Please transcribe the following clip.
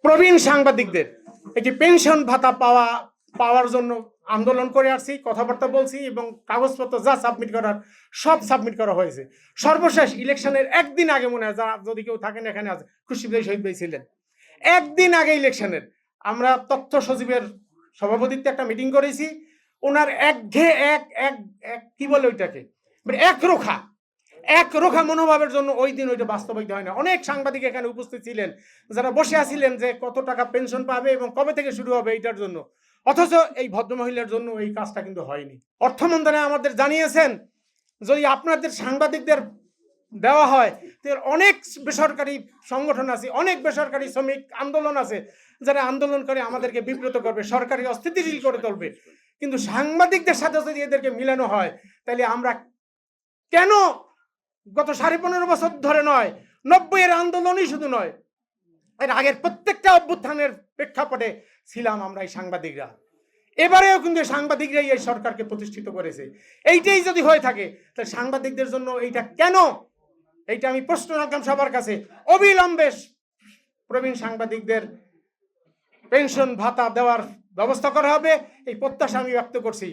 প্রবীণ সাংবাদিকদের একটি পেনশন ভাতা পাওয়ার জন্য আন্দোলন করে আসছি, কথাবার্তা বলছি এবং কাগজপত্র যা সাবমিট করার সব সাবমিট করা হয়েছে। সর্বশেষ ইলেকশনের একদিন আগে, মনে হয় যারা যদি কেউ থাকেন এখানে আছে, খুশি ভাই শহীদ ভাই ছিলেন, একদিন আগে ইলেকশনের আমরা তথ্য সচিবের সভাপতিত্বে একটা মিটিং করেছি। ওনার কি বলে ওইটাকে, একরোখা মনোভাবের জন্য ওই দিন ওইটা বাস্তবায়িত হয় না। অনেক সাংবাদিক এখানে উপস্থিত ছিলেন যারা বসে আছিলেন যে কত টাকা পেনশন পাবে এবং কবে থেকে শুরু হবে এইটার জন্য, অথচ এই ভদ্রমহিলার জন্য এই কাজটা কিন্তু হয়নি। অর্থ মন্ত্রণালয় আমাদের জানিয়েছেন যদি আপনাদের সাংবাদিকদের দেওয়া হয়, অনেক বেসরকারি সংগঠন আছে, অনেক বেসরকারি শ্রমিক আন্দোলন আছে যারা আন্দোলন করে আমাদেরকে বিব্রত করবে, সরকারি অস্থিতিশীল করে তুলবে। কিন্তু সাংবাদিকদের সাথে যদি এদেরকে মিলানো হয়, তাহলে আমরা কেন গত 15.5 বছর ধরে নয়, 90-এর আন্দোলনই শুধু নয়, এর আগের প্রত্যেকটা অভ্যুত্থানের প্রেক্ষাপটে ছিলাম আমরা এই সাংবাদিকরা। এবারেও কিন্তু সাংবাদিকরাই এই সরকারকে প্রতিষ্ঠিত করেছে। এইটাই যদি হয়ে থাকে তাহলে সাংবাদিকদের জন্য এইটা কেন, এইটা আমি প্রশ্ন রাখলাম সবার কাছে। অবিলম্বে প্রবীণ সাংবাদিকদের পেনশন ভাতা দেওয়ার ব্যবস্থা করা হবে, এই প্রত্যাশা আমি ব্যক্ত করছি।